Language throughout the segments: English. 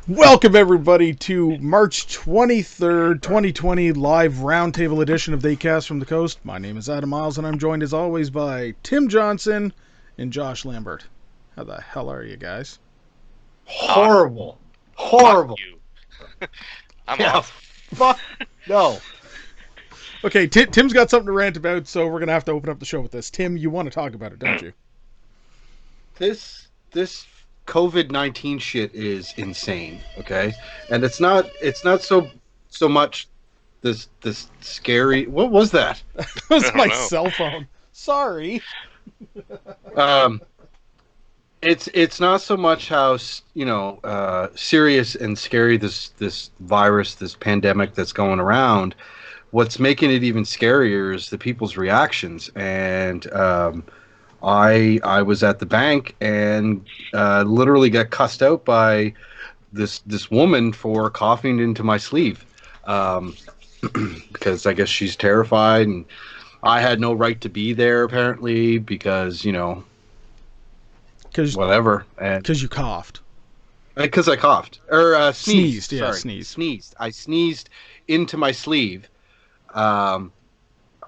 Welcome everybody to March 23rd, 2020 live roundtable edition of Theycast from the Coast. My name is Adam Miles and I'm joined as always by Tim Johnson and Josh Lambert. How the hell are you guys? Horrible. Horrible. Fuck you. I'm off. Fuck no. Okay, Tim's got something to rant about, so we're going to have to open up the show with this. Tim, you want to talk about it, don't you? This COVID-19 shit is insane, okay? And it's not so much this scary. What was that? That was my cell phone. Sorry. It's not so much how serious and scary this virus, this pandemic that's going around. What's making it even scarier is the people's reactions. And I was at the bank and literally got cussed out by this woman for coughing into my sleeve, because I guess she's terrified, and I had no right to be there apparently because whatever, and because you coughed. Because I coughed or sneezed. Yeah, sorry, sneezed. I sneezed into my sleeve.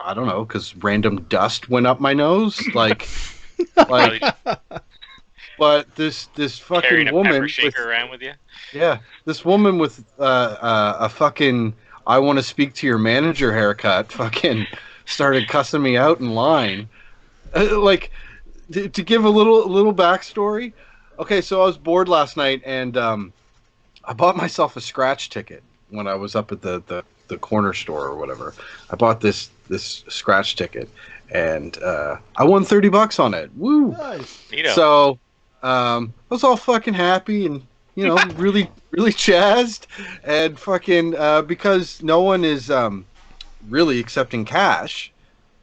I don't know, because random dust went up my nose, like. But this fucking Carrying a woman pepper shaker around with you. Yeah, this woman with a fucking I want to speak to your manager haircut fucking started cussing me out in line. Like to give a little backstory. Okay, so I was bored last night and I bought myself a scratch ticket when I was up at the corner store or whatever. I bought this scratch ticket. And I won $30 on it. Woo! Nice. So I was all fucking happy and really jazzed, and fucking because no one is really accepting cash.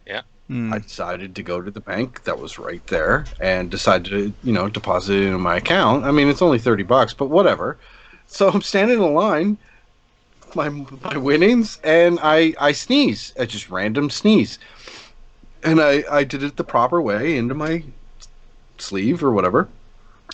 Yeah. I decided to go to the bank that was right there and decided to deposit it in my account. I mean, it's only $30, but whatever. So I'm standing in line, my winnings, and I sneeze. I just random sneeze. And I did it the proper way into my sleeve or whatever.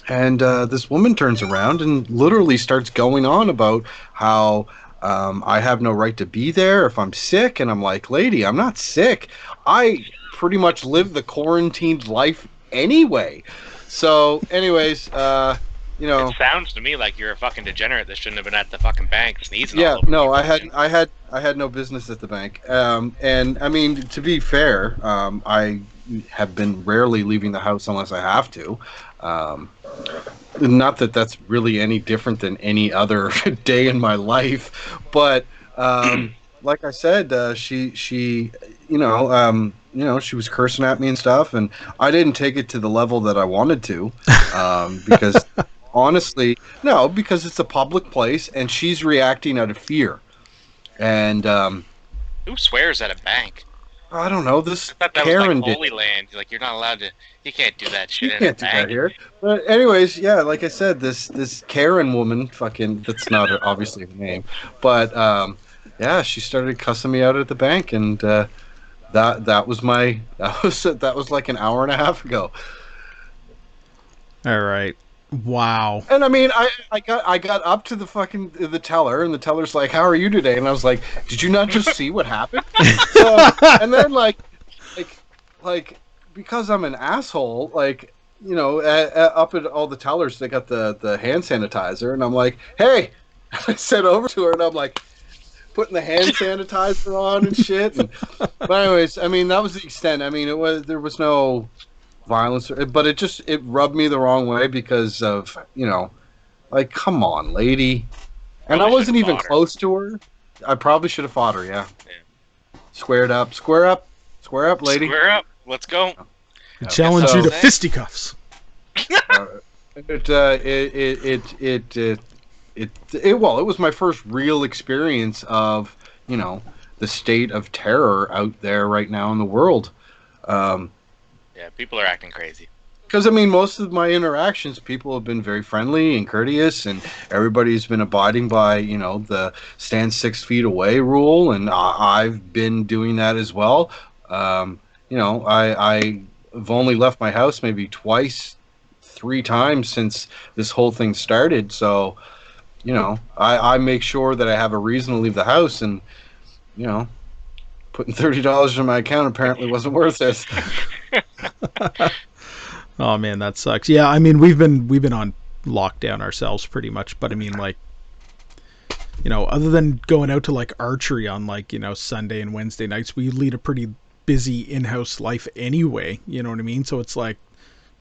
And this woman turns around and literally starts going on about how I have no right to be there if I'm sick. And I'm like, lady, I'm not sick. I pretty much live the quarantined life anyway. So anyways, It sounds to me like you're a fucking degenerate that shouldn't have been at the fucking bank sneezing. Yeah, all over no, I had no business at the bank. And I mean, to be fair, I have been rarely leaving the house unless I have to. Not that that's really any different than any other day in my life, but like I said, she she was cursing at me and stuff, and I didn't take it to the level that I wanted to, because. Honestly, no, because it's a public place and she's reacting out of fear. And who swears at a bank? I don't know. This I thought that Karen was like Holy Land. Like you're not allowed to. You can't do that shit. You can't do that here. But anyways, yeah, like I said, this Karen woman, fucking, that's not obviously her name, but yeah, she started cussing me out at the bank, and that was like an hour and a half ago. All right. Wow. And I mean, I got up to the teller, and the teller's like, "How are you today?" And I was like, "Did you not just see what happened?" And then like because I'm an asshole, like up at all the tellers, they got the hand sanitizer, and I'm like, "Hey," I said over to her, and I'm like putting the hand sanitizer on and shit. But anyways, I mean, that was the extent. I mean, there was no violence, but it rubbed me the wrong way because of like, come on, lady. And I wasn't even close to her. I probably should have fought her. Yeah. Square up, lady. Square up. Let's go. I challenge you to fisticuffs. It was my first real experience of the state of terror out there right now in the world. Yeah, people are acting crazy. Because, I mean, most of my interactions, people have been very friendly and courteous, and everybody's been abiding by, the stand 6 feet away rule, and I've been doing that as well. I've only left my house maybe twice 3 times since this whole thing started. So, you know, I make sure that I have a reason to leave the house, and, you know, putting $30 in my account apparently wasn't worth it. Oh man, that sucks. Yeah, I mean we've been on lockdown ourselves pretty much, but I mean like, you know, other than going out to like archery on like, you know, Sunday and Wednesday nights, we lead a pretty busy in-house life anyway, you know what I mean? So it's like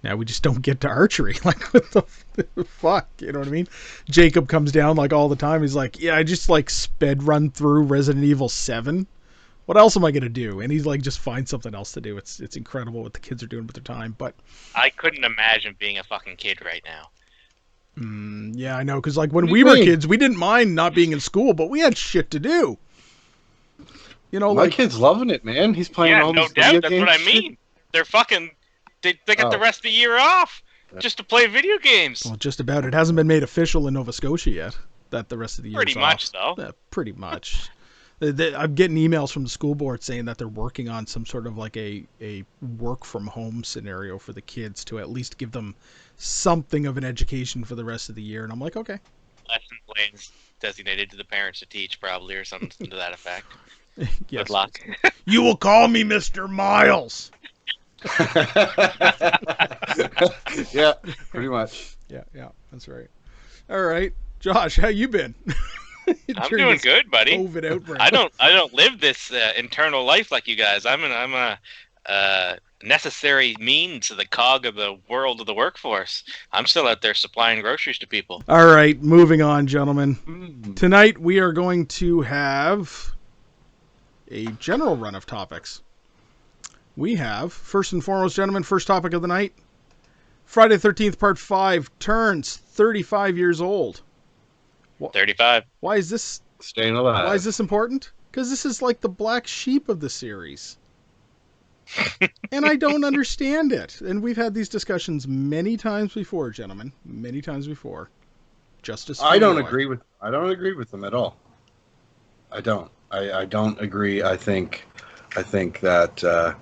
now we just don't get to archery. Like what the fuck, you know what I mean? Jacob comes down like all the time. He's like, "Yeah, I just like sped run through Resident Evil 7. What else am I going to do?" And he's like, just find something else to do. It's incredible what the kids are doing with their time, but I couldn't imagine being a fucking kid right now. Yeah, I know, because like when we were kids, we didn't mind not being in school, but we had shit to do. You know, my like kid's loving it, man. He's playing all no these video doubt. That's games. what I mean. They're fucking. They got the rest of the year off just to play video games. Well, just about. It hasn't been made official in Nova Scotia yet that the rest of the year. Pretty much, though. Yeah, pretty much. I'm getting emails from the school board saying that they're working on some sort of like a work from home scenario for the kids to at least give them something of an education for the rest of the year. And I'm like, okay. Lesson plans designated to the parents to teach, probably, or something to that effect. Yes. Good luck. You will call me Mr. Miles. Yeah, pretty much. Yeah, that's right. All right, Josh, how you been? I'm doing good, buddy. COVID outbreak. I don't live this internal life like you guys. I'm a necessary means to the cog of the world of the workforce. I'm still out there supplying groceries to people. All right, moving on, gentlemen. Tonight we are going to have a general run of topics. We have, first and foremost, gentlemen, first topic of the night. Friday the 13th, Part 5 turns 35 years old. 35. Why is this... Staying alive. Why is this important? Because this is like the black sheep of the series. And I don't understand it. And we've had these discussions many times before, gentlemen. Many times before. Justice. I don't agree with them at all. I don't. I don't agree. I think that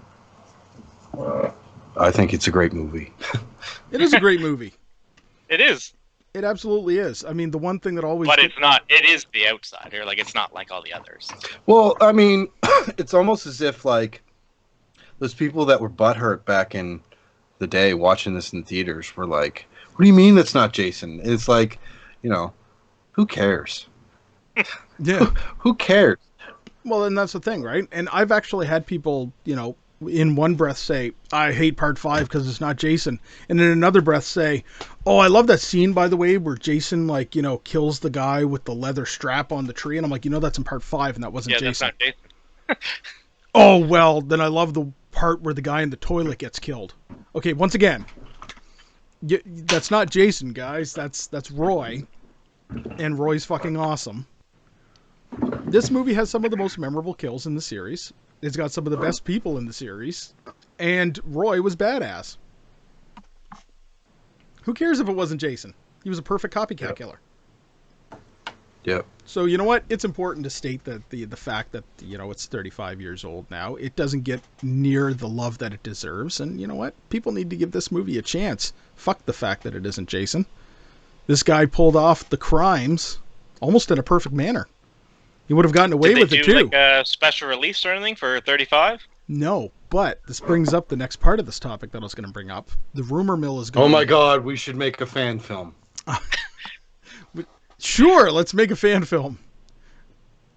I think it's a great movie. It is a great movie. It is. It absolutely is. I mean, the one thing that always... But it's not. It is The Outsider. Like, it's not like all the others. Well, I mean, it's almost as if, like, those people that were butthurt back in the day watching this in theaters were like, what do you mean that's not Jason? It's like, you know, who cares? Yeah. Who cares? Well, and that's the thing, right? And I've actually had people, you know, in one breath say, I hate Part 5 because it's not Jason. And in another breath say, oh, I love that scene, by the way, where Jason, like, you know, kills the guy with the leather strap on the tree. And I'm like, you know, that's in Part 5 and that wasn't Jason. That's not Jason. Oh, well, then I love the part where the guy in the toilet gets killed. Okay, once again, that's not Jason, guys. That's Roy. And Roy's fucking awesome. This movie has some of the most memorable kills in the series. It's got some of the best people in the series. And Roy was badass. Who cares if it wasn't Jason? He was a perfect copycat killer. Yep. So, you know what? It's important to state that the fact that, you know, it's 35 years old now, it doesn't get near the love that it deserves. And you know what? People need to give this movie a chance. Fuck the fact that it isn't Jason. This guy pulled off the crimes almost in a perfect manner. He would have gotten away with it too. Did they do like a special release or anything for 35? No, but this brings up the next part of this topic that I was going to bring up. The rumor mill is going... Oh my god, we should make a fan film. Sure, let's make a fan film.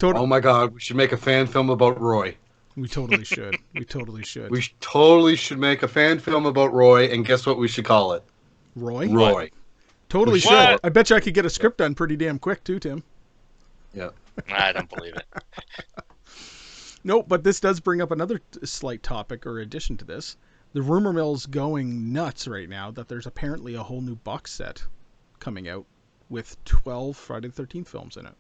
Oh my god, we should make a fan film about Roy. We totally should. We totally should. We totally should make a fan film about Roy, and guess what we should call it? Roy? Roy. Totally should. What? I bet you I could get a script done pretty damn quick too, Tim. Yeah. I don't believe it. Nope, but this does bring up another slight topic or addition to this. The rumor mill's going nuts right now that there's apparently a whole new box set coming out with 12 Friday the 13th films in it.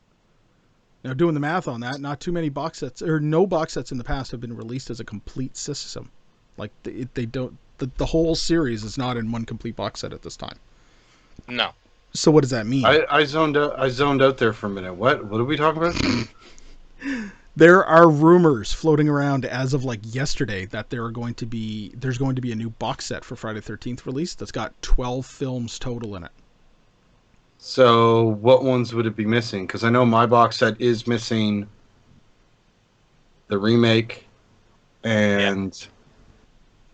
Now, doing the math on that, not too many box sets, or no box sets in the past have been released as a complete system. Like, they don't, the whole series is not in one complete box set at this time. No. So what does that mean? I zoned out there for a minute. What are we talking about? There are rumors floating around as of like yesterday that there's going to be a new box set for Friday the 13th release that's got 12 films total in it. So what ones would it be missing? Because I know my box set is missing the remake and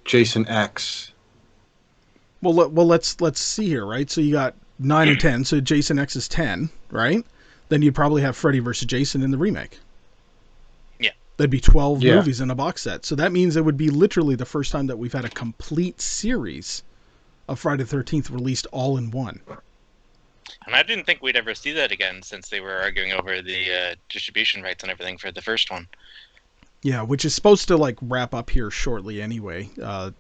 Jason X. Well, let's see here, right? So you got 9 and 10. So Jason X is 10, right? Then you'd probably have Freddy versus Jason in the remake. Yeah. That'd be 12 movies in a box set. So that means it would be literally the first time that we've had a complete series of Friday the 13th released all in one. And I didn't think we'd ever see that again since they were arguing over the distribution rights and everything for the first one. Yeah, which is supposed to like wrap up here shortly anyway. Larry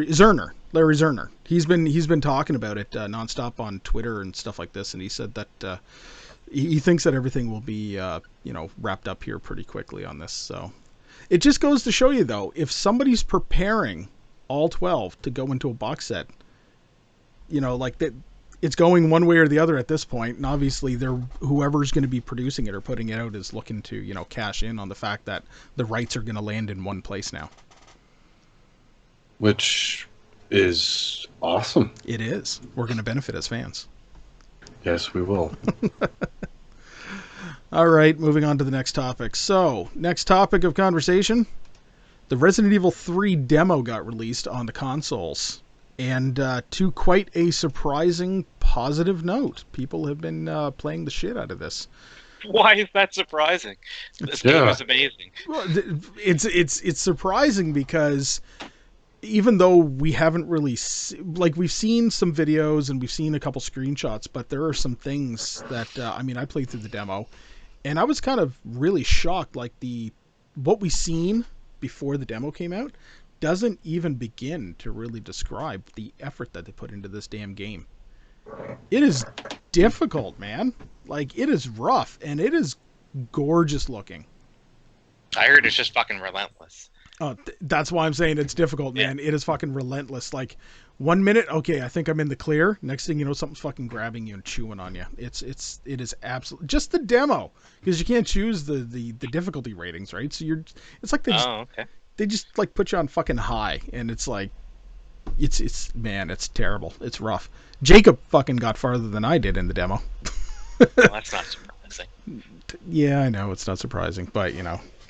Zerner. He's been talking about it nonstop on Twitter and stuff like this, and he said that he thinks that everything will be wrapped up here pretty quickly on this. So it just goes to show you, though, if somebody's preparing all 12 to go into a box set, like that, it's going one way or the other at this point, and obviously whoever's going to be producing it or putting it out is looking to cash in on the fact that the rights are going to land in one place now. Which is awesome. It is. We're going to benefit as fans. Yes, we will. All right, moving on to the next topic. So, next topic of conversation, the Resident Evil 3 demo got released on the consoles. And to quite a surprising positive note, people have been playing the shit out of this. Why is that surprising? This game is amazing. Well, it's surprising because even though we haven't really we've seen some videos and we've seen a couple screenshots, but there are some things that I played through the demo, and I was kind of really shocked. Like what we seen before the demo came out doesn't even begin to really describe the effort that they put into this damn game. It is difficult, man. Like, it is rough, and it is gorgeous looking. I heard it's just fucking relentless. That's why I'm saying it's difficult, man. Yeah. It is fucking relentless. Like, 1 minute, okay, I think I'm in the clear. Next thing you know, something's fucking grabbing you and chewing on you. It is absolutely just the demo, because you can't choose the difficulty ratings, right? So it's like they just like put you on fucking high, and it's like, it's terrible. It's rough. Jacob fucking got farther than I did in the demo. Well, that's not surprising. Yeah, I know it's not surprising, but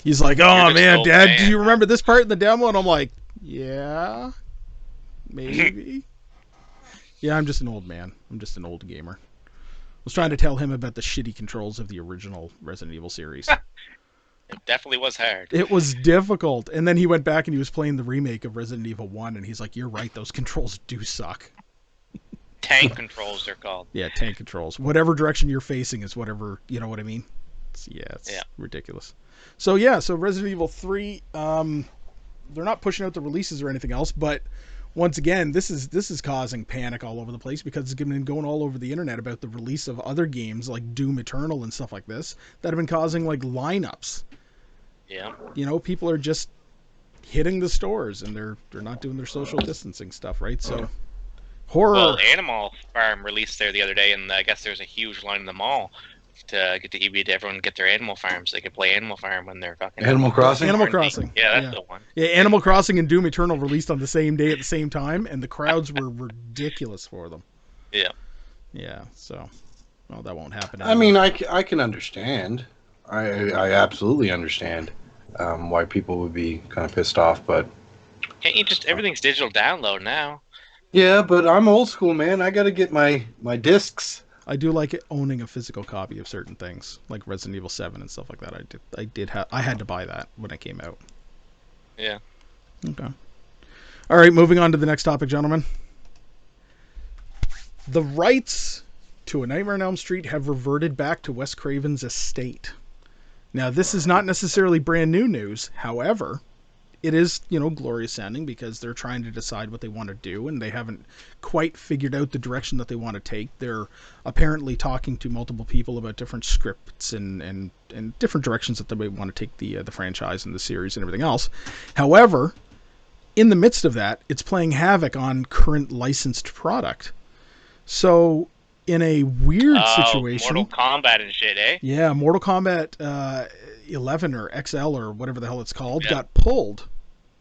he's like, "Oh man, Dad, do you remember this part in the demo?" And I'm like, "Yeah, maybe." Yeah, I'm just an old man. I'm just an old gamer. I was trying to tell him about the shitty controls of the original Resident Evil series. It definitely was hard. It was difficult. And then he went back and he was playing the remake of Resident Evil 1, and he's like, "You're right, those controls do suck." Tank controls, they're called. Yeah, tank controls. Whatever direction you're facing is whatever, you know what I mean? It's ridiculous. So Resident Evil 3, they're not pushing out the releases or anything else, but once again, this is causing panic all over the place because it's been going all over the internet about the release of other games like Doom Eternal and stuff like this that have been causing like lineups. Yeah. People are just hitting the stores and they're not doing their social distancing stuff, right? So horror. Well, Animal Farm released there the other day, and I guess there's a huge line in the mall to get the EB to everyone get their Animal Farm so they can play Animal Farm when they're fucking Animal Crossing. Animal Crossing. Yeah, that's the one. Yeah, Animal Crossing and Doom Eternal released on the same day at the same time, and the crowds were ridiculous for them. Yeah. Yeah. So, well, that won't happen anymore. I mean, I can understand. I absolutely understand why people would be kind of pissed off, but can't you just everything's digital download now? Yeah, but I'm old school, man. I got to get my discs. I do like owning a physical copy of certain things, like Resident Evil 7 and stuff like that. I had to buy that when it came out. Yeah. Okay. All right, moving on to the next topic, gentlemen. The rights to A Nightmare on Elm Street have reverted back to Wes Craven's estate. Now, this is not necessarily brand new news. However, it is, glorious sounding because they're trying to decide what they want to do, and they haven't quite figured out the direction that they want to take. They're apparently talking to multiple people about different scripts and different directions that they may want to take the franchise and the series and everything else. However, in the midst of that, it's playing havoc on current licensed product. So in a weird situation. Mortal Kombat and shit, eh? Yeah, Mortal Kombat 11 or XL or whatever the hell it's called got Yeah. pulled.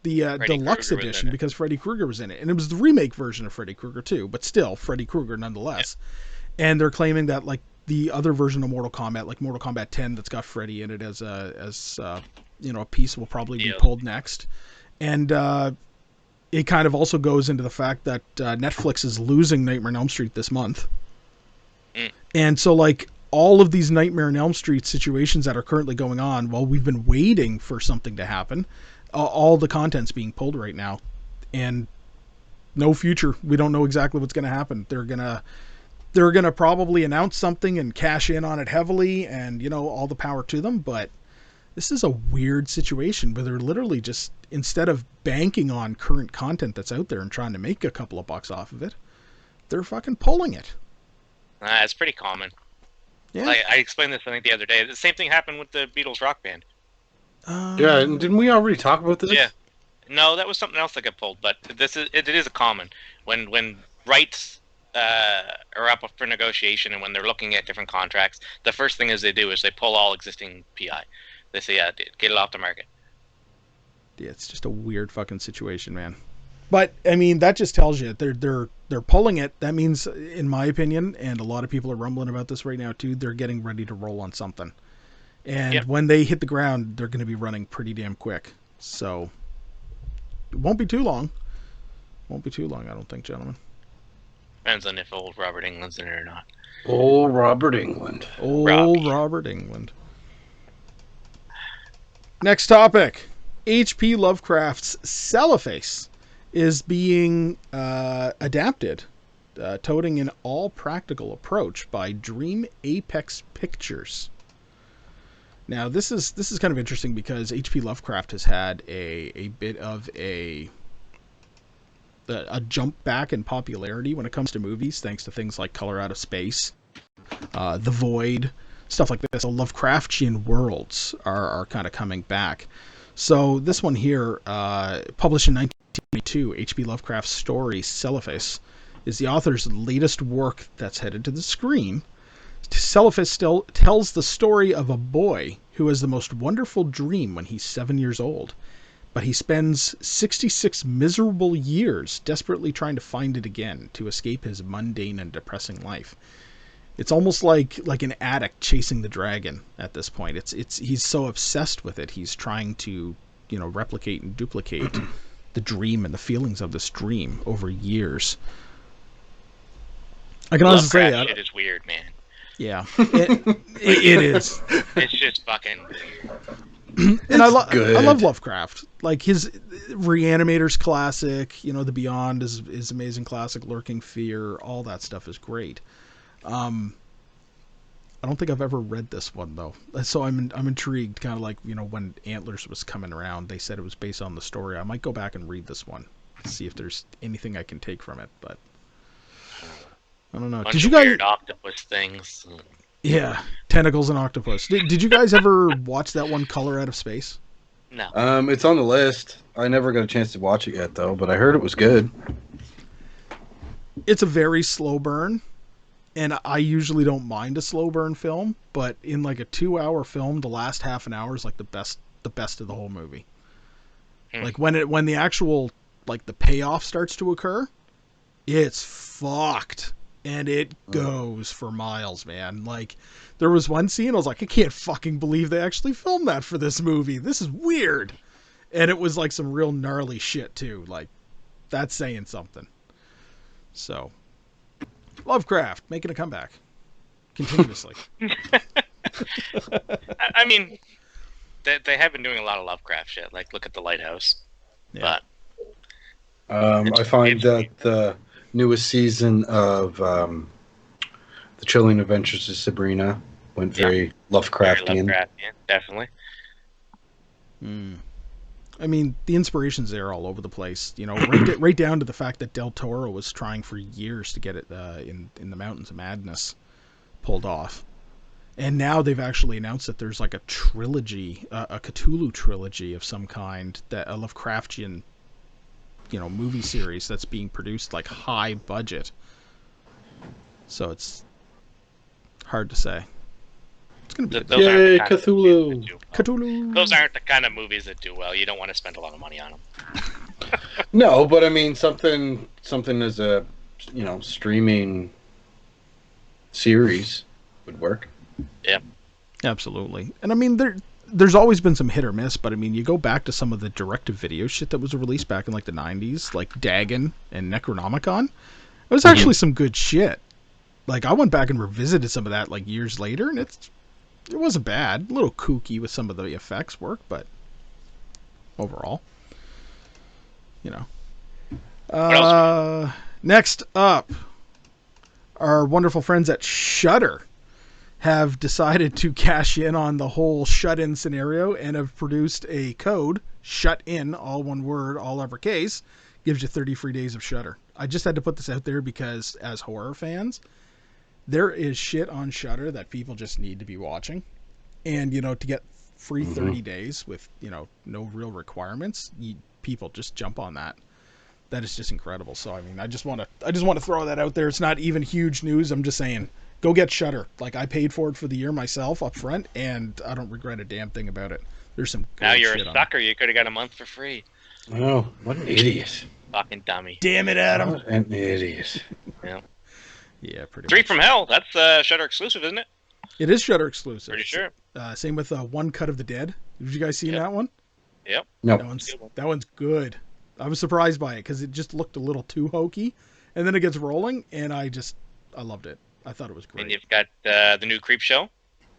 The Freddy deluxe Krueger was in edition it. because Freddy Krueger was in it. And it was the remake version of Freddy Krueger too, but still Freddy Krueger nonetheless. And they're claiming that like the other version of Mortal Kombat, like Mortal Kombat 10 that's got Freddy in it as a piece will probably be pulled next. And it kind of also goes into the fact that Netflix is losing Nightmare on Elm Street this month. And so like all of these Nightmare on Elm Street situations that are currently going on, while we've been waiting for something to happen, all the content's being pulled right now, and no future. We don't know exactly what's going to happen. They're gonna probably announce something and cash in on it heavily, and all the power to them. But this is a weird situation where they're literally just, instead of banking on current content that's out there and trying to make a couple of bucks off of it, they're fucking pulling it. It's pretty common. Yeah. Like, I explained this, I think, the other day. The same thing happened with the Beatles rock band. Yeah, and didn't we already talk about this? Yeah. No, that was something else that got pulled. But it is a common when rights are up for negotiation, and when they're looking at different contracts, the first thing they do is they pull all existing PI. They say, yeah, get it off the market. Yeah, it's just a weird fucking situation, man. But I mean, that just tells you they're pulling it. That means, in my opinion, and a lot of people are rumbling about this right now too, they're getting ready to roll on something. And when they hit the ground, they're going to be running pretty damn quick. So it won't be too long. I don't think, gentlemen. Depends on if old Robert England's in it or not. Old Robert England. Robert England. Next topic. H.P. Lovecraft's Celloface is being adapted, toting an all-practical approach by Dream Apex Pictures. Now, this is kind of interesting because H.P. Lovecraft has had a bit of a jump back in popularity when it comes to movies, thanks to things like Color Out of Space, The Void, stuff like this. So Lovecraftian worlds are kind of coming back. So this one here, published in 1922, H.P. Lovecraft's story Celloface is the author's latest work that's headed to the screen. Celloface still tells the story of a boy who has the most wonderful dream when he's 7 years old, but he spends 66 miserable years desperately trying to find it again to escape his mundane and depressing life. It's almost like an addict chasing the dragon at this point. He's so obsessed with it. He's trying to, replicate and duplicate the dream and the feelings of this dream over years. I can honestly say that. Shit is weird, man. Yeah, it is. It's just fucking weird. And I love Lovecraft. Like his Reanimator's classic, The Beyond is amazing classic, Lurking Fear, all that stuff is great. I don't think I've ever read this one though, so I'm intrigued. Kind of like when Antlers was coming around, they said it was based on the story. I might go back and read this one, see if there's anything I can take from it. But I don't know. Bunch Did you of guys? Weird octopus things. Yeah, tentacles and octopus. Did you guys ever watch that one, Color Out of Space? No. It's on the list. I never got a chance to watch it yet though, but I heard it was good. It's a very slow burn. And I usually don't mind a slow burn film, but in like a 2-hour film, the last half an hour is like the best of the whole movie. Like when the actual like the payoff starts to occur, it's fucked, and it goes for miles, man. Like there was one scene I was like, I can't fucking believe they actually filmed that for this movie. This is weird, and it was like some real gnarly shit too. Like that's saying something. So. Lovecraft making a comeback continuously. I mean, they have been doing a lot of Lovecraft shit. Like, look at The Lighthouse. Yeah. But I find that the newest season of The Chilling Adventures of Sabrina went very Lovecraftian. Very Lovecraftian, definitely. I mean, the inspiration's there all over the place. Right down to the fact that Del Toro was trying for years to get it in the Mountains of Madness pulled off. And now they've actually announced that there's like a trilogy, a Cthulhu trilogy of some kind, that a Lovecraftian, movie series that's being produced, like high budget. So it's Hard to say. It's gonna be Those aren't the kind of Cthulhu. movies that do well. Cthulhu. Those aren't the kind of movies that do well. You don't want to spend a lot of money on them. No, but I mean something as a streaming series would work. Yeah. Absolutely. And I mean, there's always been some hit or miss, but I mean, you go back to some of the direct-to-video shit that was released back in like the 90s, like Dagon and Necronomicon. It was actually some good shit. Like, I went back and revisited some of that like years later, and it wasn't bad. A little kooky with some of the effects work, but overall, Next up, our wonderful friends at Shudder have decided to cash in on the whole shut-in scenario and have produced a code, shut in, all one word, all uppercase, gives you 30 free days of Shudder. I just had to put this out there because as horror fans, there is shit on Shudder that people just need to be watching. And, to get free 30 days with, no real requirements, people just jump on that. That is just incredible. So, I mean, I just want to throw that out there. It's not even huge news. I'm just saying, go get Shudder. Like, I paid for it for the year myself up front, and I don't regret a damn thing about it. There's some good Now you're shit a sucker. You could have got a month for free. Oh, what an idiot. Fucking dummy. Damn it, Adam. What an idiot. Yeah. Yeah, pretty Three much. from Hell. That's Shudder exclusive, isn't it? It is Shudder exclusive. Pretty sure. Same with One Cut of the Dead. Did you guys see that one? Yep. No. That one's good. I was surprised by it because it just looked a little too hokey, and then it gets rolling, and I loved it. I thought it was great. And you've got the new Creep Show.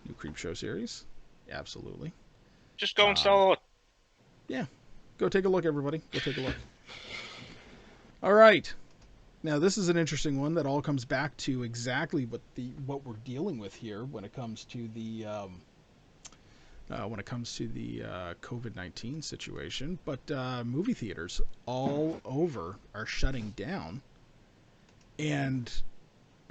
New Creep Show series. Yeah, absolutely. Just go and sell it. Yeah. Go take a look, everybody. Go take a look. All right. Now, this is an interesting one that all comes back to exactly what we're dealing with here when it comes to the COVID-19 situation. But movie theaters all over are shutting down, and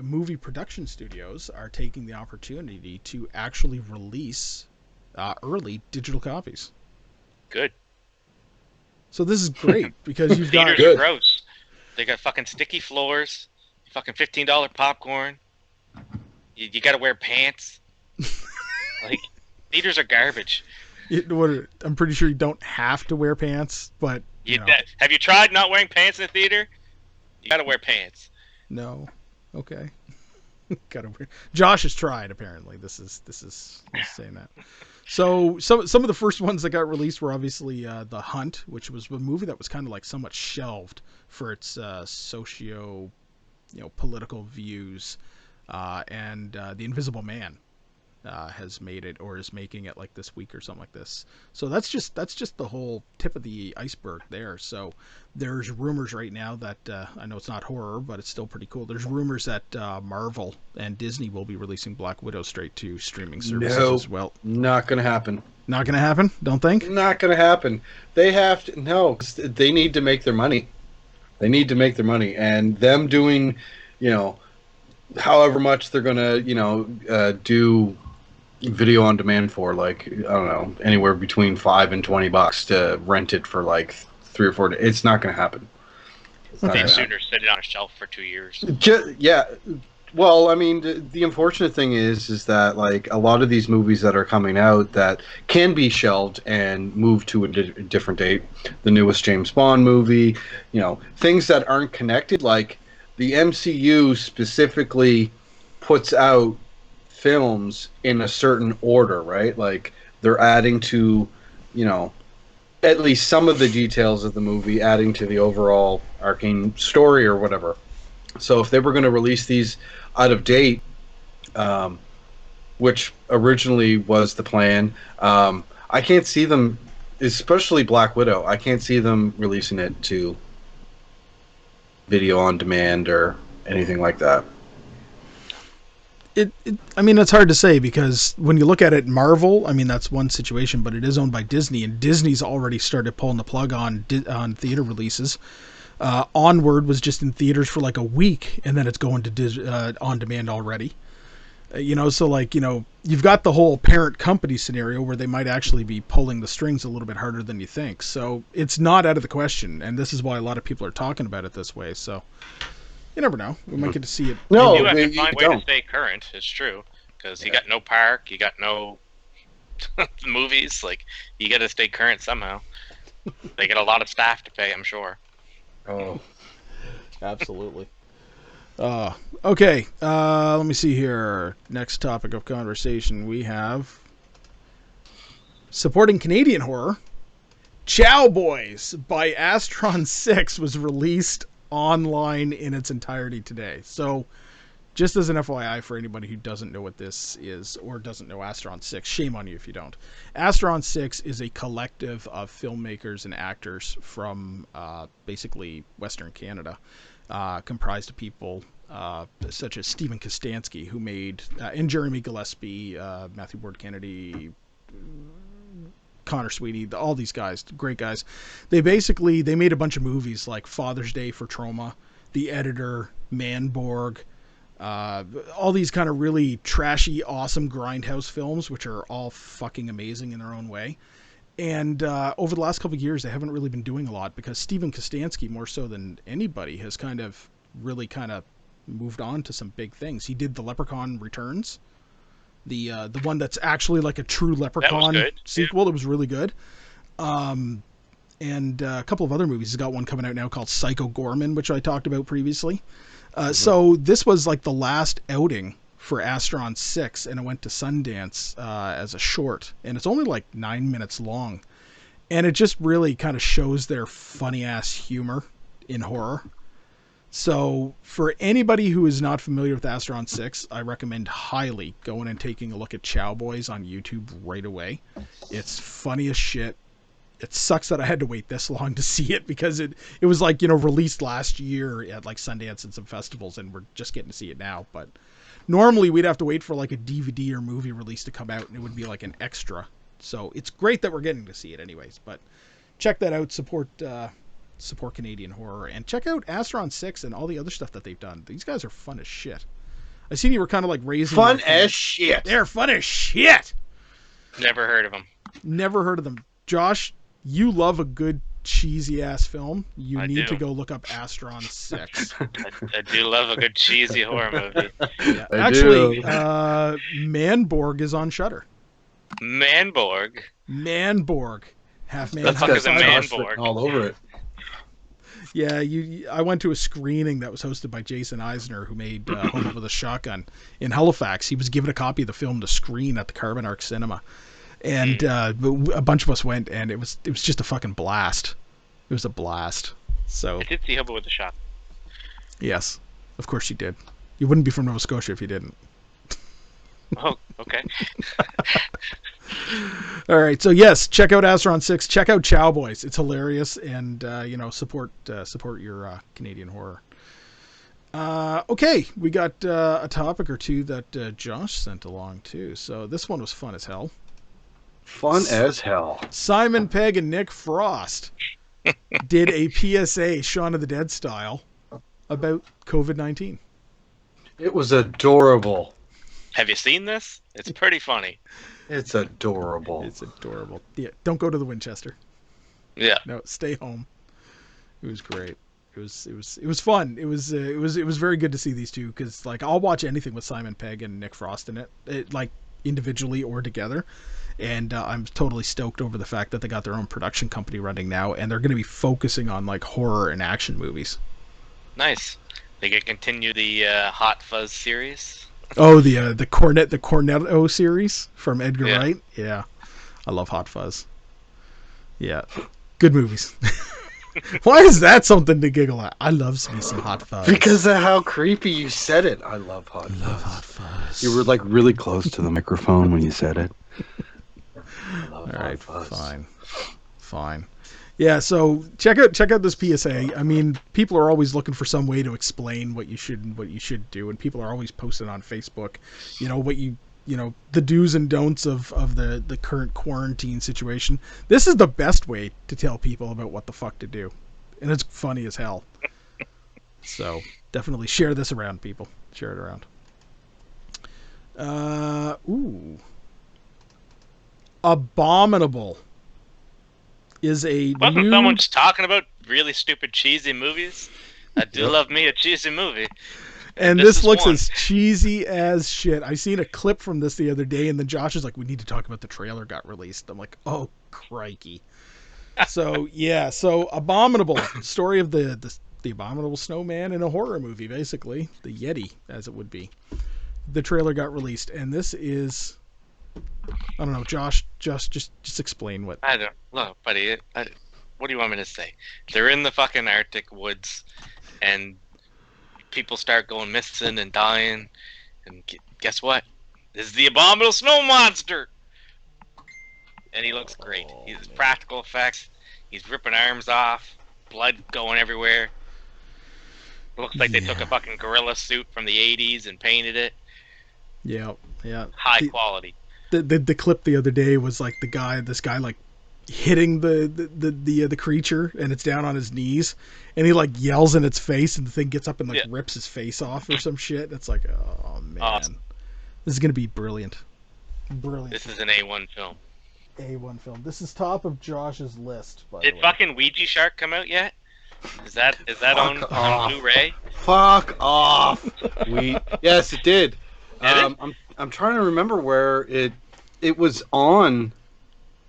movie production studios are taking the opportunity to actually release early digital copies. Good. So this is great because you've got Theaters are gross. They got fucking sticky floors, fucking $15 popcorn. You got to wear pants. Like, theaters are garbage. I'm pretty sure you don't have to wear pants, but have you tried not wearing pants in the theater? You got to wear pants. No. Okay. Gotta wear. Josh has tried. Apparently, this is saying that. So some of the first ones that got released were obviously The Hunt, which was a movie that was kind of like somewhat shelved for its socio, political views, and The Invisible Man has made it or is making it like this week or something like this. So that's just the whole tip of the iceberg there. So there's rumors right now that I know it's not horror, but it's still pretty cool. There's rumors that Marvel and Disney will be releasing Black Widow straight to streaming services as well. Not gonna happen. Not gonna happen? Don't think? Not gonna happen. They have to. No, they need to make their money. They need to make their money, and them doing, however much they're gonna, do video on demand for, like, I don't know, anywhere between $5 and $20 to rent it for like 3 or 4 days. It's not going to happen. They'd sooner sit it on a shelf for 2 years. Yeah. Well, I mean, the unfortunate thing is that, like, a lot of these movies that are coming out that can be shelved and moved to a different date, the newest James Bond movie, things that aren't connected, like the MCU specifically puts out films in a certain order, right? Like, they're adding to, at least some of the details of the movie, adding to the overall arcane story or whatever. So if they were going to release these out of date, which originally was the plan, I can't see them, especially Black Widow, I can't see them releasing it to video on demand or anything like that. I mean, it's hard to say because when you look at it, Marvel, I mean, that's one situation, but it is owned by Disney, and Disney's already started pulling the plug on theater releases. Onward was just in theaters for like a week, and then it's going to on demand already. So like, you've got the whole parent company scenario where they might actually be pulling the strings a little bit harder than you think. So it's not out of the question, and this is why a lot of people are talking about it this way. So you never know. We might get to see it. No, you have to find a way to stay current. It's true. because you got no park, you got no movies. Like, you got to stay current somehow. They get a lot of staff to pay, I'm sure. Oh, Absolutely. Okay. Let me see here. Next topic of conversation we have supporting Canadian horror. Chow Boys by Astron 6 was released online in its entirety today. So, just as an FYI for anybody who doesn't know what this is or doesn't know Astron 6, shame on you if you don't. Astron 6 is a collective of filmmakers and actors from basically Western Canada, comprised of people such as Stephen Kostansky, who made, and Jeremy Gillespie, Matthew Ward Kennedy, Connor Sweeney, all these guys, great guys. They made a bunch of movies like Father's Day for Trauma, The Editor, Manborg, all these kind of really trashy, awesome grindhouse films, which are all fucking amazing in their own way. And over the last couple of years, they haven't really been doing a lot because Stephen Kostansky, more so than anybody, has really moved on to some big things. He did The Leprechaun Returns, the one that's actually like a true Leprechaun sequel. Yeah. It was really good. And a couple of other movies. He's got one coming out now called Psycho Gorman, which I talked about previously. So this was like the last outing for Astron 6, and it went to Sundance as a short, and it's only like 9 minutes long, and it just really kind of shows their funny ass humor in horror. So for anybody who is not familiar with Astron 6, I recommend highly going and taking a look at Chow Boys on YouTube right away. It's funny as shit. It sucks that I had to wait this long to see it because it was like, released last year at like Sundance and some festivals, and we're just getting to see it now. But normally we'd have to wait for like a DVD or movie release to come out, and it would be like an extra. So it's great that we're getting to see it anyways. But check that out. Support Canadian horror, and check out Astron 6 and all the other stuff that they've done. These guys are fun as shit. I seen you were kind of like raising fun as shit. They're fun as shit. Never heard of them. Never heard of them. Josh, you love a good cheesy ass film. I need to go look up Astron 6. I do love a good cheesy horror movie. Yeah. Actually, Manborg is on Shudder. Manborg. Half man. The fuck is a Manborg? All over it. Yeah, I went to a screening that was hosted by Jason Eisner, who made Home with a Shotgun in Halifax. He was given a copy of the film to screen at the Carbon Arc Cinema, and a bunch of us went, and it was just a fucking blast. It was a blast. So I did see Hobo with a Shotgun. Yes, of course you did. You wouldn't be from Nova Scotia if you didn't. Oh, okay. All right, so yes, check out Astron 6. Check out Chow Boys. It's hilarious, and support your Canadian horror. Okay, we got a topic or two that Josh sent along too. So this one was fun as hell. Fun as hell. Simon Pegg and Nick Frost did a PSA, Shaun of the Dead style, about COVID-19. It was adorable. Have you seen this? It's pretty funny. It's adorable. Yeah, don't go to the Winchester. Yeah. No, stay home. It was great. It was fun. It was very good to see these two, because like I'll watch anything with Simon Pegg and Nick Frost in it, like individually or together. And I'm totally stoked over the fact that they got their own production company running now, and they're going to be focusing on like horror and action movies. Nice. They can continue the Hot Fuzz series. Oh, the Cornetto series from Edgar Wright. Yeah, I love Hot Fuzz. Yeah, good movies. Why is that something to giggle at? I love me some Hot Fuzz. Because of how creepy you said it. I love Hot Fuzz. Hot Fuzz. You were like really close to the microphone when you said it. All right, fine. Yeah, so check out this PSA. I mean, people are always looking for some way to explain what you should do, and people are always posting on Facebook, the do's and don'ts of the current quarantine situation. This is the best way to tell people about what the fuck to do, and it's funny as hell. So definitely share this around, people. Share it around. Abominable is a Wasn't someone just talking about really stupid cheesy movies? I do love me a cheesy movie. And this this is looks one. as cheesy as shit. I seen a clip from this the other day, and then Josh is like, "We need to talk about the trailer got released." I'm like, "Oh, crikey!" So yeah, so Abominable, story of the abominable snowman in a horror movie, basically the Yeti, as it would be. The trailer got released, and this is, I don't know, Josh, just explain what. I don't know, buddy. What do you want me to say? They're in the fucking Arctic woods, and people start going missing and dying. And guess what? This is the abominable snow monster, and he looks great. He's practical effects. He's ripping arms off, blood going everywhere. It looks like they took a fucking gorilla suit from the '80s and painted it. Yeah, yeah. High quality. The clip the other day was like this guy like hitting the creature, and it's down on his knees, and he like yells in its face, and the thing gets up and like rips his face off or some shit. It's like, oh man, awesome. This is gonna be brilliant. Brilliant. This is an A1 film. A1 film. This is top of Josh's list. Did fucking Ouija Shark come out yet? Is that on Blu-ray? Fuck off. Yes, it did. I'm trying to remember where it was on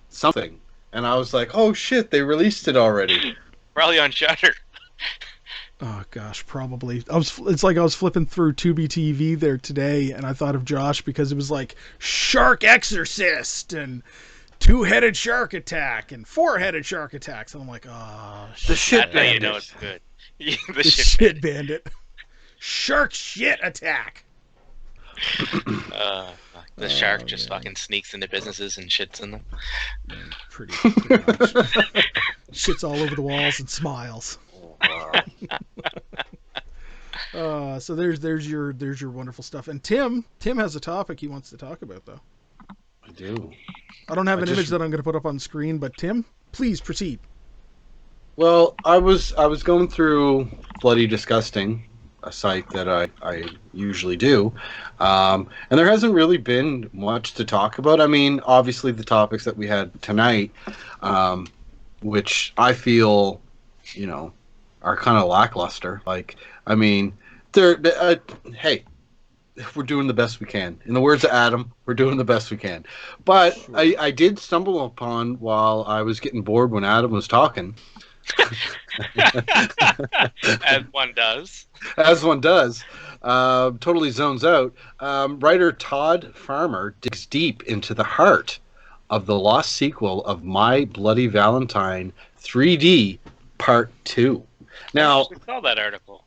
something, and I was like, oh shit, they released it already. Probably on Shudder. Oh gosh, probably. It's like I was flipping through Tubi TV there today, and I thought of Josh because it was like Shark Exorcist and Two-Headed Shark Attack and Four-Headed Shark Attacks, and I'm like, oh shit. The Shit Bandit. You know it's good. the Shit Bandit. Shark Shit Attack. The shark just fucking sneaks into businesses and shits in them. Pretty much. Shits all over the walls and smiles. So there's your wonderful stuff. And Tim has a topic he wants to talk about, though. I do. I don't have an image that I'm going to put up on screen, but Tim, please proceed. Well, I was going through Bloody Disgusting, a site that I usually do, and there hasn't really been much to talk about. I mean, obviously the topics that we had tonight, which I feel, are kind of lackluster. Like, I mean, hey, we're doing the best we can. In the words of Adam, we're doing the best we can. But I did stumble upon, while I was getting bored when Adam was talking. As one does. As one does. Totally zones out. Writer Todd Farmer digs deep into the heart of the lost sequel of My Bloody Valentine 3D Part 2. Now, I saw that article.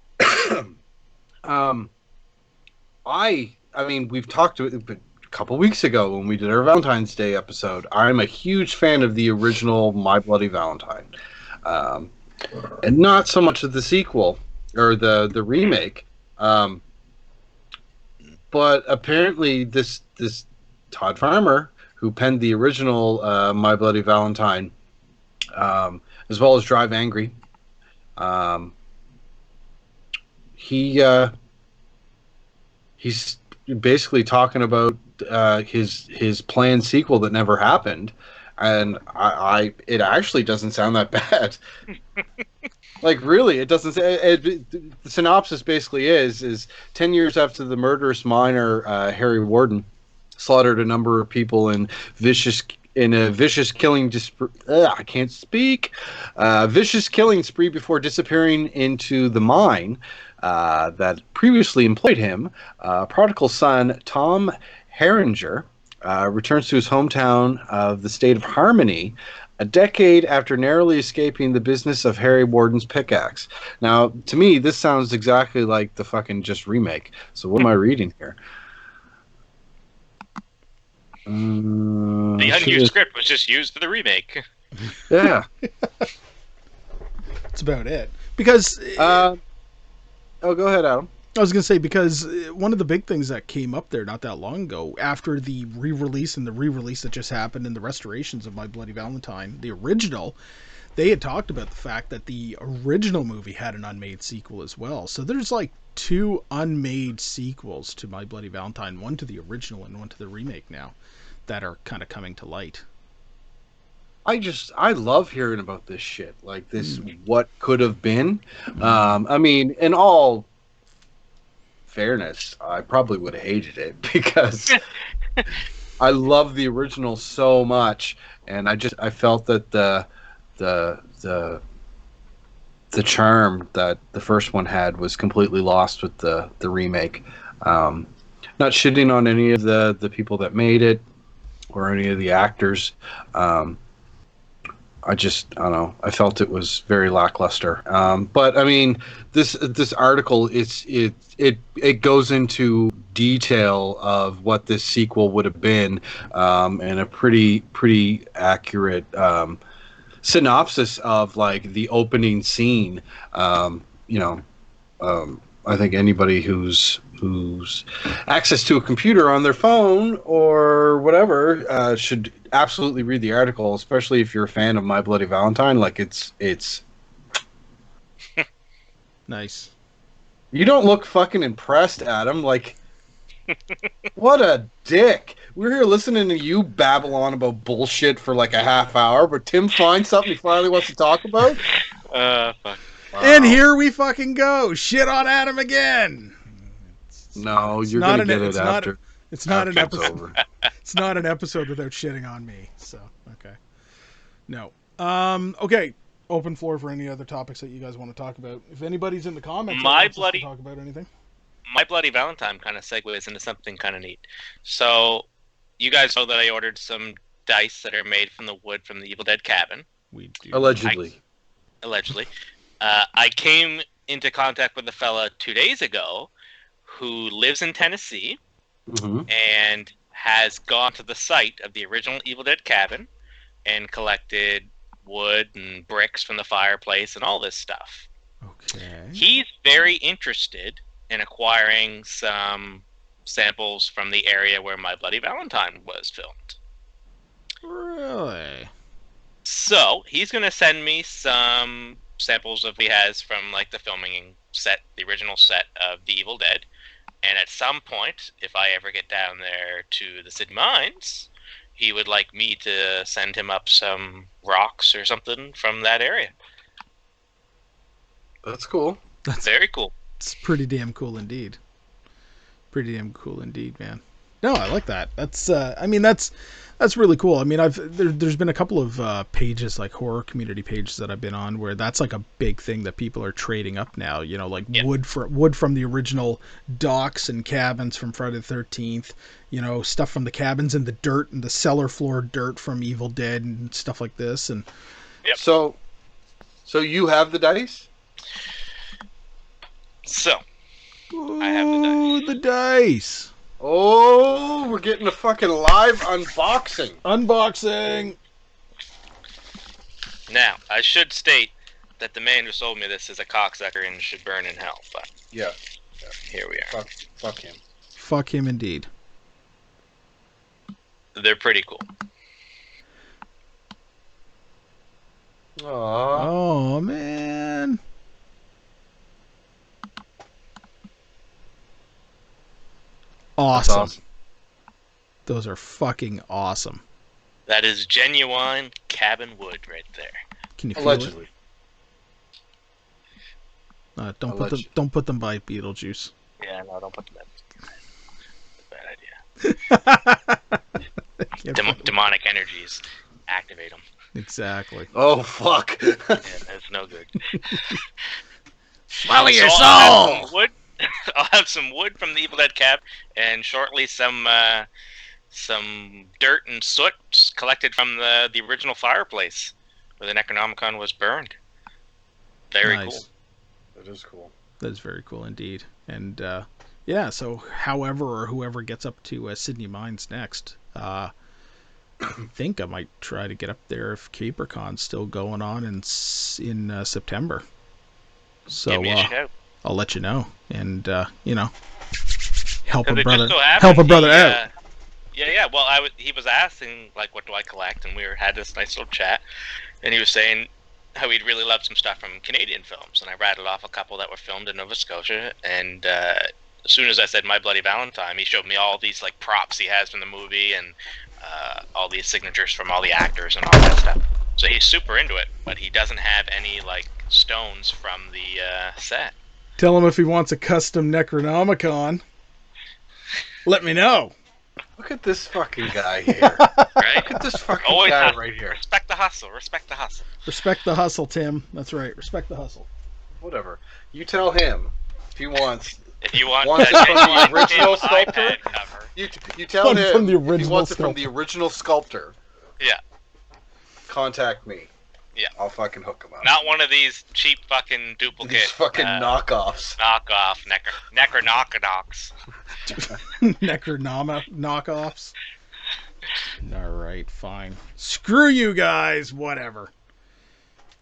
I mean, we've talked to it a couple weeks ago when we did our Valentine's Day episode. I'm a huge fan of the original My Bloody Valentine, and not so much of the sequel or the remake. But apparently, this Todd Farmer, who penned the original My Bloody Valentine, as well as Drive Angry, he's basically talking about his planned sequel that never happened, and it actually doesn't sound that bad. Like, really, it doesn't say. The synopsis basically is 10 years after the murderous miner Harry Warden slaughtered a number of people in a vicious killing I can't speak. Vicious killing spree before disappearing into the mine that previously employed him. Prodigal son Tom Herringer returns to his hometown of the state of Harmony a decade after narrowly escaping the business of Harry Warden's pickaxe. Now, to me, this sounds exactly like the fucking just remake. So what am I reading here? The unused script was just used for the remake. Yeah. That's about it. Because... oh, go ahead, Adam. I was going to say, because one of the big things that came up there not that long ago, after the re-release and the re-release that just happened and the restorations of My Bloody Valentine, the original, they had talked about the fact that the original movie had an unmade sequel as well. So there's like 2 unmade sequels to My Bloody Valentine, one to the original and one to the remake now, that are kind of coming to light. I love hearing about this shit. Like this, what could have been. I mean, in all fairness, I probably would have hated it because I love the original so much, and I felt that the the charm that the first one had was completely lost with the remake. Um, Not shitting on any of the people that made it or any of the actors. I don't know. I felt it was very lackluster. But I mean, this article it goes into detail of what this sequel would have been, and a pretty accurate synopsis of like the opening scene. You know, I think anybody who's access to a computer on their phone or whatever should absolutely read the article, especially if you're a fan of My Bloody Valentine. Like it's Nice. You don't look fucking impressed, Adam. Like, what a dick. We're here listening to you babble on about bullshit for like a half hour, but Tim finds something he finally wants to talk about. Fuck. Wow. And here we fucking go. Shit on Adam again. No, you're gonna get it after. It's not an after it's episode. over. It's not an episode without shitting on me. So okay. No. Okay. Open floor for any other topics that you guys want to talk about. If anybody's in the comments, to talk about anything. My Bloody Valentine kind of segues into something kind of neat. So, you guys know that I ordered some dice that are made from the wood from the Evil Dead cabin. We do. Allegedly. Allegedly. I came into contact with a fella 2 days ago who lives in Tennessee and has gone to the site of the original Evil Dead cabin and collected wood and bricks from the fireplace and all this stuff. Okay. He's very interested in acquiring some samples from the area where My Bloody Valentine was filmed. Really? So he's going to send me some samples of he has from like the filming set, the original set of The Evil Dead. And at some point, if I ever get down there to the City Mines, he would like me to send him up some rocks or something from that area. That's cool. That's very cool. It's pretty damn cool indeed. Pretty damn cool indeed, man. No, I like that. That's I mean that's really cool. I mean, there's been a couple of pages, like horror community pages that I've been on, where that's like a big thing that people are trading up now. You know, like wood from the original docks and cabins from Friday the 13th. You know, stuff from the cabins and the dirt and the cellar floor dirt from Evil Dead and stuff like this. And so you have the dice? So ooh, I have the dice. The dice. Oh, we're getting a fucking live unboxing. Unboxing. Now, I should state that the man who sold me this is a cocksucker and should burn in hell, but Yeah. here we are. Fuck him. Fuck him indeed. They're pretty cool. Aww. Oh, man. Awesome. Those are fucking awesome. That is genuine cabin wood right there. Can you feel Allegedly. it? Don't put them by Beetlejuice. Yeah, no, don't put them in. Bad idea. Demonic energies activate them. Exactly. Oh, fuck. Yeah, that's no good. Swallow your I'll have soul! some wood. I'll have some wood from the Evil Dead cab, and shortly some dirt and soot collected from the original fireplace where the Necronomicon was burned. Very Nice. cool. That is cool. That is very cool indeed. And yeah, so whoever gets up to Sydney Mines next, I think I might try to get up there if CaperCon's still going on in September. So Give me a shout. I'll let you know, and you know, help a 'Cause it brother, just so happened help a brother out. Yeah. Well, he was asking like, what do I collect, and had this nice little chat, and he was saying how he'd really love some stuff from Canadian films, and I rattled off a couple that were filmed in Nova Scotia, and as soon as I said My Bloody Valentine, he showed me all these like props he has from the movie and all these signatures from all the actors and all that stuff. So he's super into it, but he doesn't have any like stones from the set. Tell him if he wants a custom Necronomicon. Let me know. Look at this fucking guy here. Right? Look at this fucking Always guy hustle. right here. Respect the hustle. Respect the hustle. Respect the hustle, Tim. That's right. Respect the hustle. Whatever. You tell him if he wants. If you want Wants that it from the genuine original Tim sculptor? iPad cover, You tell One him from the if he original wants it from sculptor. the original sculptor. yeah, Contact me. Yeah. I'll fucking hook him up. not one of these cheap fucking duplicate, These fucking knockoffs. knockoff necronockodocs. Necronoma knockoffs. All right, fine. Screw you guys. Whatever.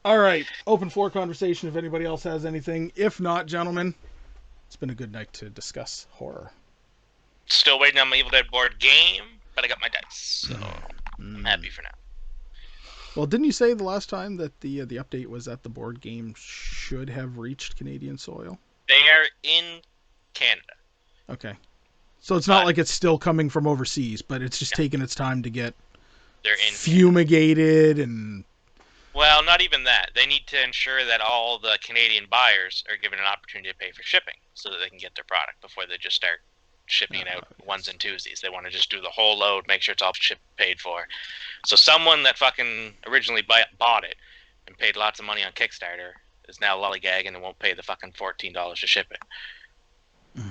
All right. Open floor conversation if anybody else has anything. If not, gentlemen, it's been a good night to discuss horror. Still waiting on my Evil Dead board game, but I got my dice, so I'm happy for now. Well, didn't you say the last time that the update was that the board game should have reached Canadian soil? They are in Canada. Okay. So it's not like it's still coming from overseas, but it's just taking its time to get They're in fumigated and... Well, not even that. They need to ensure that all the Canadian buyers are given an opportunity to pay for shipping so that they can get their product before they just start shipping it out ones and twosies. They want to just do the whole load, make sure it's all paid for. So someone that fucking originally bought it and paid lots of money on Kickstarter is now lollygagging and won't pay the fucking $14 to ship it.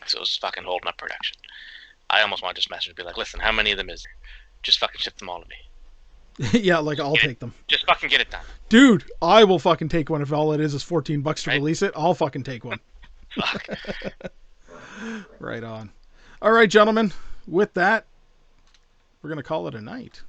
So it's fucking holding up production. I almost want to just message and be like, listen, how many of them is there? Just fucking ship them all to me. Yeah, like I'll take them. Just fucking get it done. Dude, I will fucking take one if all it is $14 to Right. release it. I'll fucking take one. Fuck. Right on. All right, gentlemen. With that, we're going to call it a night.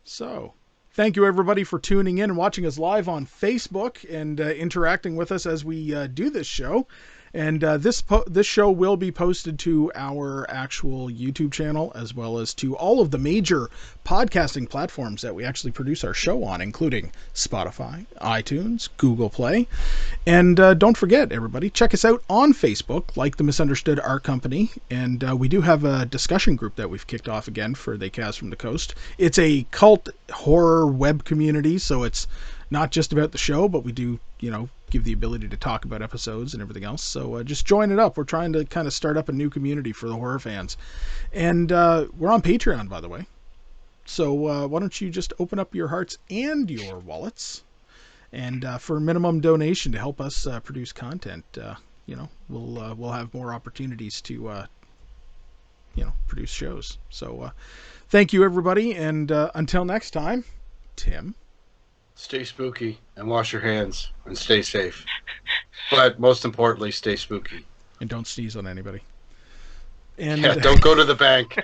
So, thank you everybody for tuning in and watching us live on Facebook and interacting with us as we do this show. And this show will be posted to our actual YouTube channel as well as to all of the major podcasting platforms that we actually produce our show on, including Spotify, iTunes, Google Play. And don't forget, everybody, check us out on Facebook, like the Misunderstood Art Company. And we do have a discussion group that we've kicked off again for They Cast from the Coast. It's a cult horror web community, so it's not just about the show, but we do, give the ability to talk about episodes and everything else. So just join it up. We're trying to kind of start up a new community for the horror fans. And we're on Patreon, by the way. So why don't you just open up your hearts and your wallets. And for a minimum donation to help us produce content, we'll have more opportunities to, produce shows. So thank you, everybody. And until next time, Tim. Stay spooky and wash your hands and stay safe. But most importantly, stay spooky. And don't sneeze on anybody. And Yeah, don't go to the bank.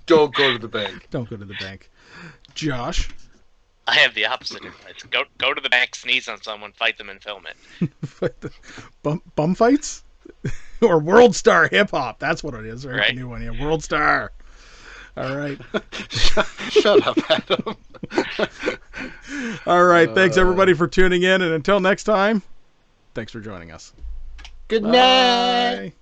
Don't go to the bank. Don't go to the bank. Josh. I have the opposite advice. Go to the bank, sneeze on someone, fight them, and film it. Bum fights? Or World Star Hip Hop. That's what it is, right? Right. The new one, yeah. World Star. All right. Shut up, Adam. All right. Thanks, everybody, for tuning in. And until next time, thanks for joining us. Good night. Bye.